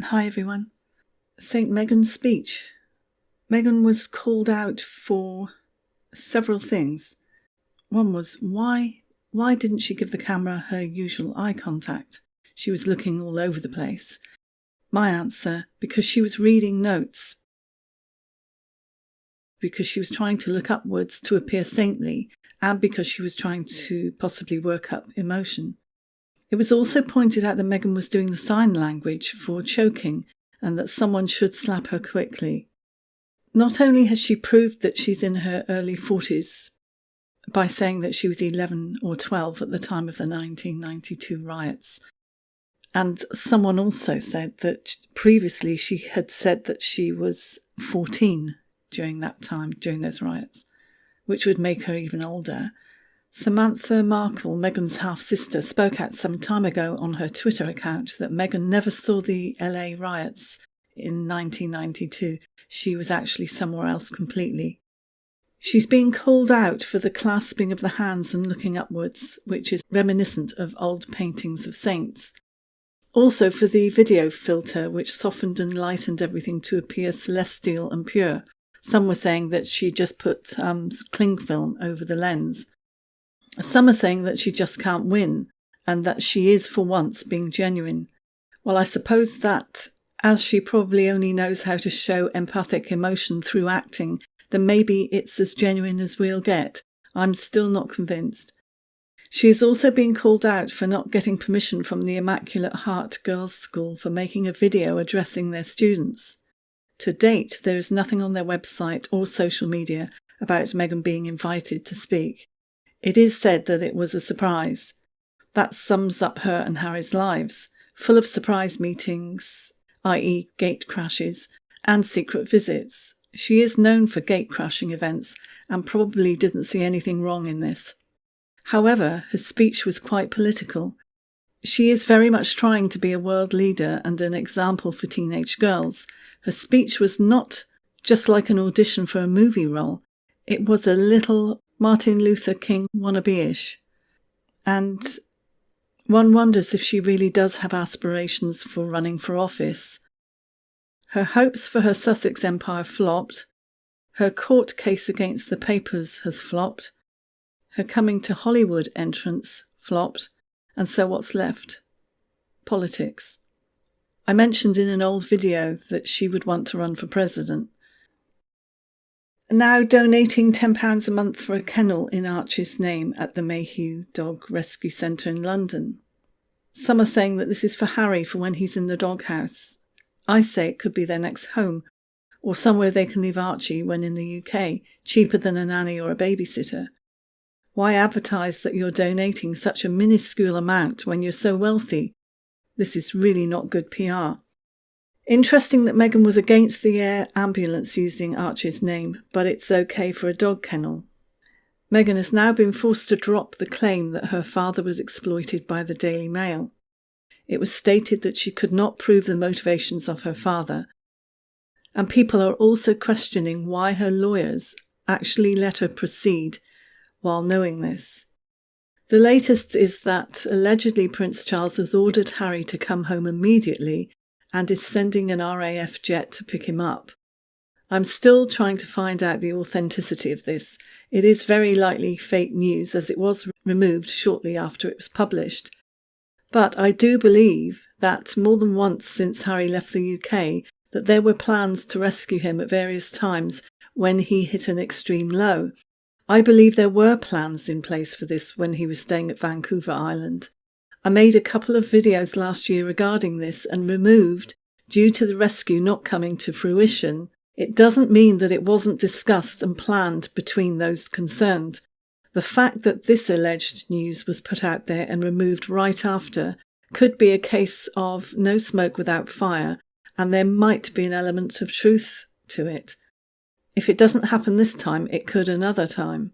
Hi everyone. St. Meghan's speech. Meghan was called out for several things. One was why didn't she give the camera her usual eye contact? She was looking all over the place. My answer, because she was reading notes. Because she was trying to look upwards to appear saintly, and because she was trying to possibly work up emotion. It was also pointed out that Meghan was doing the sign language for choking, and that someone should slap her quickly. Not only has she proved that she's in her early 40s by saying that she was 11 or 12 at the time of the 1992 riots, and someone also said that previously she had said that she was 14 during that time, during those riots, which would make her even older. Samantha Markle, Meghan's half-sister, spoke out some time ago on her Twitter account that Meghan never saw the LA riots in 1992. She was actually somewhere else completely. She's been called out for the clasping of the hands and looking upwards, which is reminiscent of old paintings of saints. Also for the video filter, which softened and lightened everything to appear celestial and pure. Some were saying that she just put cling film over the lens. Some are saying that she just can't win, and that she is for once being genuine. Well, I suppose that, as she probably only knows how to show empathic emotion through acting, then maybe it's as genuine as we'll get. I'm still not convinced. She is also being called out for not getting permission from the Immaculate Heart Girls' School for making a video addressing their students. To date, there is nothing on their website or social media about Meghan being invited to speak. It is said that it was a surprise. That sums up her and Harry's lives, full of surprise meetings, i.e. gate crashes, and secret visits. She is known for gate crashing events and probably didn't see anything wrong in this. However, her speech was quite political. She is very much trying to be a world leader and an example for teenage girls. Her speech was not just like an audition for a movie role. It was a little Martin Luther King wannabe-ish. And one wonders if she really does have aspirations for running for office. Her hopes for her Sussex empire flopped. Her court case against the papers has flopped. Her coming to Hollywood entrance flopped. And so what's left? Politics. I mentioned in an old video that she would want to run for president. Now donating £10 a month for a kennel in Archie's name at the Mayhew Dog Rescue Centre in London. Some are saying that this is for Harry for when he's in the doghouse. I say it could be their next home, or somewhere they can leave Archie when in the UK, cheaper than a nanny or a babysitter. Why advertise that you're donating such a minuscule amount when you're so wealthy? This is really not good PR. Interesting that Meghan was against the air ambulance using Archie's name, but it's okay for a dog kennel. Meghan has now been forced to drop the claim that her father was exploited by the Daily Mail. It was stated that she could not prove the motivations of her father, and people are also questioning why her lawyers actually let her proceed while knowing this. The latest is that allegedly Prince Charles has ordered Harry to come home immediately and is sending an RAF jet to pick him up. I'm still trying to find out the authenticity of this. It is very likely fake news, as it was removed shortly after it was published. But I do believe that more than once since Harry left the UK, that there were plans to rescue him at various times when he hit an extreme low. I believe there were plans in place for this when he was staying at Vancouver Island. I made a couple of videos last year regarding this and removed due to the rescue not coming to fruition. It doesn't mean that it wasn't discussed and planned between those concerned. The fact that this alleged news was put out there and removed right after could be a case of no smoke without fire, and there might be an element of truth to it. If it doesn't happen this time, it could another time.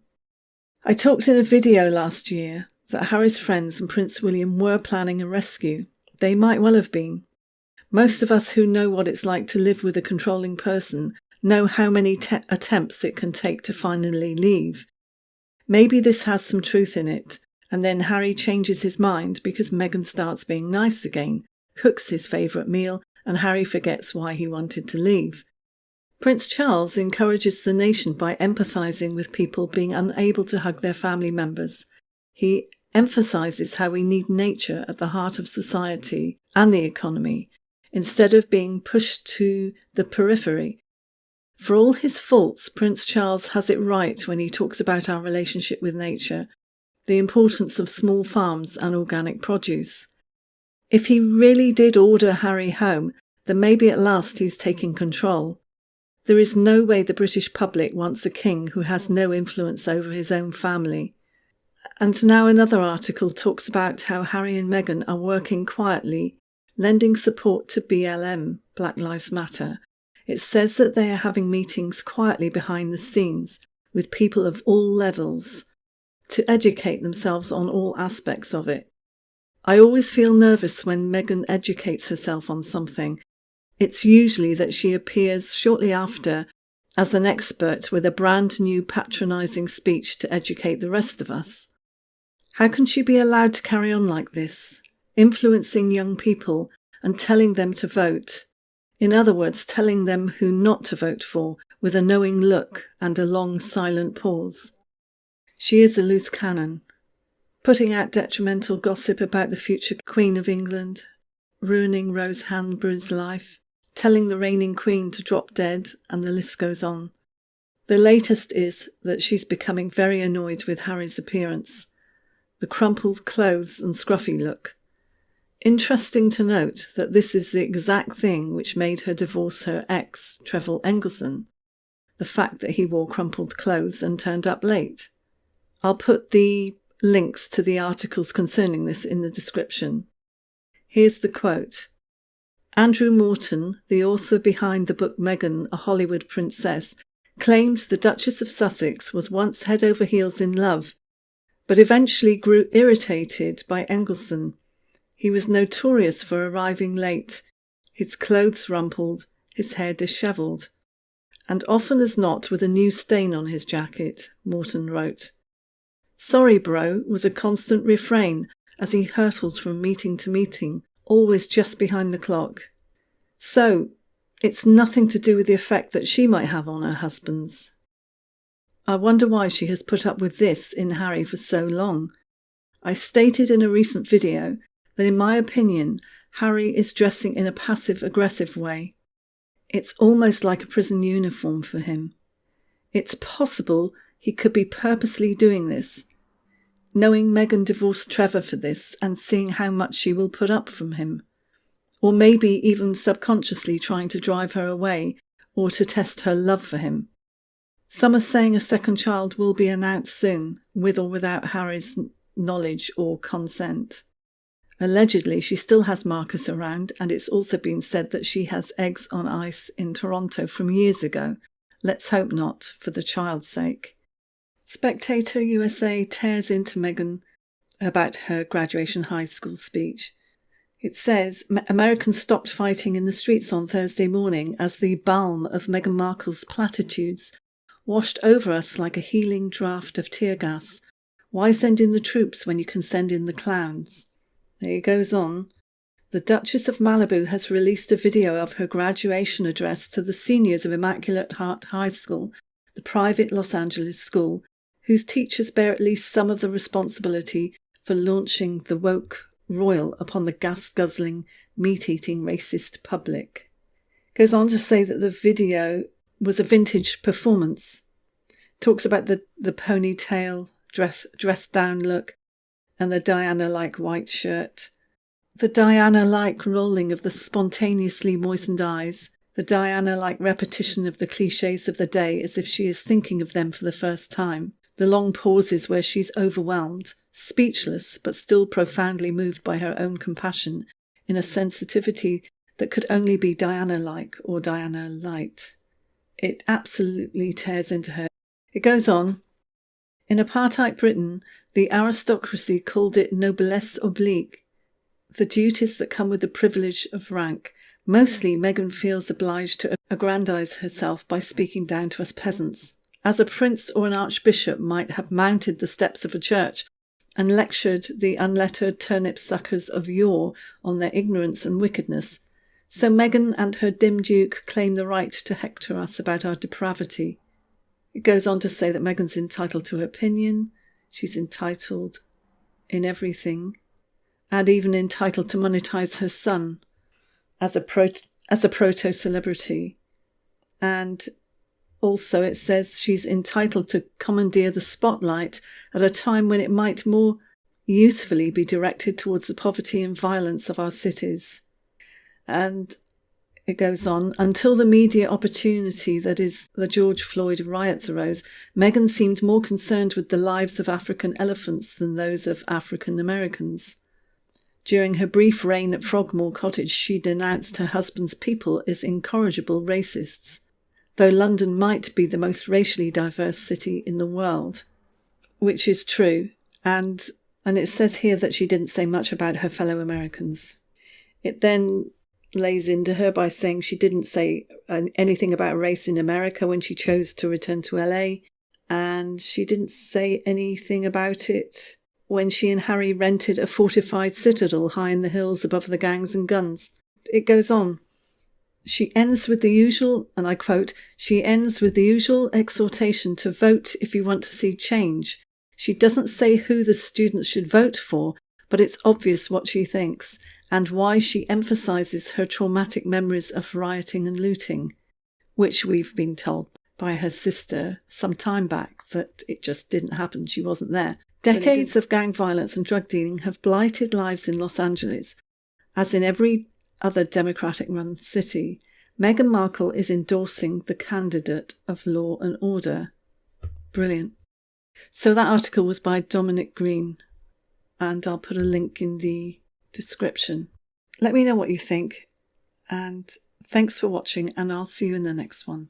I talked in a video last year that Harry's friends and Prince William were planning a rescue. They might well have been. Most of us who know what it's like to live with a controlling person know how many attempts it can take to finally leave. Maybe this has some truth in it, and then Harry changes his mind because Meghan starts being nice again, cooks his favourite meal, and Harry forgets why he wanted to leave. Prince Charles encourages the nation by empathising with people being unable to hug their family members. He emphasises how we need nature at the heart of society and the economy, instead of being pushed to the periphery. For all his faults, Prince Charles has it right when he talks about our relationship with nature, the importance of small farms and organic produce. If he really did order Harry home, then maybe at last he's taking control. There is no way the British public wants a king who has no influence over his own family. And now another article talks about how Harry and Meghan are working quietly, lending support to BLM, Black Lives Matter. It says that they are having meetings quietly behind the scenes with people of all levels to educate themselves on all aspects of it. I always feel nervous when Meghan educates herself on something. It's usually that she appears shortly after as an expert with a brand new patronising speech to educate the rest of us. How can she be allowed to carry on like this, influencing young people and telling them to vote? In other words, telling them who not to vote for, with a knowing look and a long silent pause. She is a loose cannon, putting out detrimental gossip about the future Queen of England, ruining Rose Hanbury's life, telling the reigning Queen to drop dead, and the list goes on. The latest is that she's becoming very annoyed with Harry's appearance, the crumpled clothes and scruffy look. Interesting to note that this is the exact thing which made her divorce her ex, Trevor Engelson, the fact that he wore crumpled clothes and turned up late. I'll put the links to the articles concerning this in the description. Here's the quote. Andrew Morton, the author behind the book Meghan, A Hollywood Princess, claimed the Duchess of Sussex was once head over heels in love, but eventually grew irritated by Engelson. He was notorious for arriving late, his clothes rumpled, his hair dishevelled, and often as not with a new stain on his jacket, Morton wrote. Sorry, bro was a constant refrain as he hurtled from meeting to meeting, always just behind the clock. So, it's nothing to do with the effect that she might have on her husbands. I wonder why she has put up with this in Harry for so long. I stated in a recent video that in my opinion, Harry is dressing in a passive-aggressive way. It's almost like a prison uniform for him. It's possible he could be purposely doing this, knowing Meghan divorced Trevor for this and seeing how much she will put up from him. Or maybe even subconsciously trying to drive her away or to test her love for him. Some are saying a second child will be announced soon, with or without Harry's knowledge or consent. Allegedly, she still has Marcus around, and it's also been said that she has eggs on ice in Toronto from years ago. Let's hope not, for the child's sake. Spectator USA tears into Meghan about her graduation high school speech. It says, Americans stopped fighting in the streets on Thursday morning as the balm of Meghan Markle's platitudes washed over us like a healing draught of tear gas. Why send in the troops when you can send in the clowns? It goes on. The Duchess of Malibu has released a video of her graduation address to the seniors of Immaculate Heart High School, the private Los Angeles school, whose teachers bear at least some of the responsibility for launching the woke royal upon the gas-guzzling, meat-eating racist public. Goes on to say that the video was a vintage performance. Talks about the ponytail, dressed-down look, and the Diana-like white shirt. The Diana-like rolling of the spontaneously moistened eyes, the Diana-like repetition of the clichés of the day as if she is thinking of them for the first time, the long pauses where she's overwhelmed, speechless but still profoundly moved by her own compassion, in a sensitivity that could only be Diana-like or Diana-light. It absolutely tears into her. It goes on. In apartheid Britain, the aristocracy called it noblesse oblige, the duties that come with the privilege of rank. Mostly, Meghan feels obliged to aggrandise herself by speaking down to us peasants, as a prince or an archbishop might have mounted the steps of a church and lectured the unlettered turnip-suckers of yore on their ignorance and wickedness. So Meghan and her dim duke claim the right to hector us about our depravity. It goes on to say that Meghan's entitled to her opinion, she's entitled in everything, and even entitled to monetize her son as a proto-celebrity. And also it says she's entitled to commandeer the spotlight at a time when it might more usefully be directed towards the poverty and violence of our cities. And it goes on, until the media opportunity, that is, the George Floyd riots arose, Meghan seemed more concerned with the lives of African elephants than those of African Americans. During her brief reign at Frogmore Cottage, she denounced her husband's people as incorrigible racists, though London might be the most racially diverse city in the world, which is true, and it says here that she didn't say much about her fellow Americans. It then lays into her by saying she didn't say anything about race in America when she chose to return to LA, and she didn't say anything about it when she and Harry rented a fortified citadel high in the hills above the gangs and guns. It goes on. She ends with the usual, and I quote, she ends with the usual exhortation to vote if you want to see change. She doesn't say who the students should vote for, but it's obvious what she thinks, and why she emphasises her traumatic memories of rioting and looting, which we've been told by her sister some time back that it just didn't happen, she wasn't there. Decades of gang violence and drug dealing have blighted lives in Los Angeles. As in every other Democratic-run city, Meghan Markle is endorsing the candidate of law and order. Brilliant. So that article was by Dominic Green, and I'll put a link in the description. Let me know what you think, and thanks for watching, and I'll see you in the next one.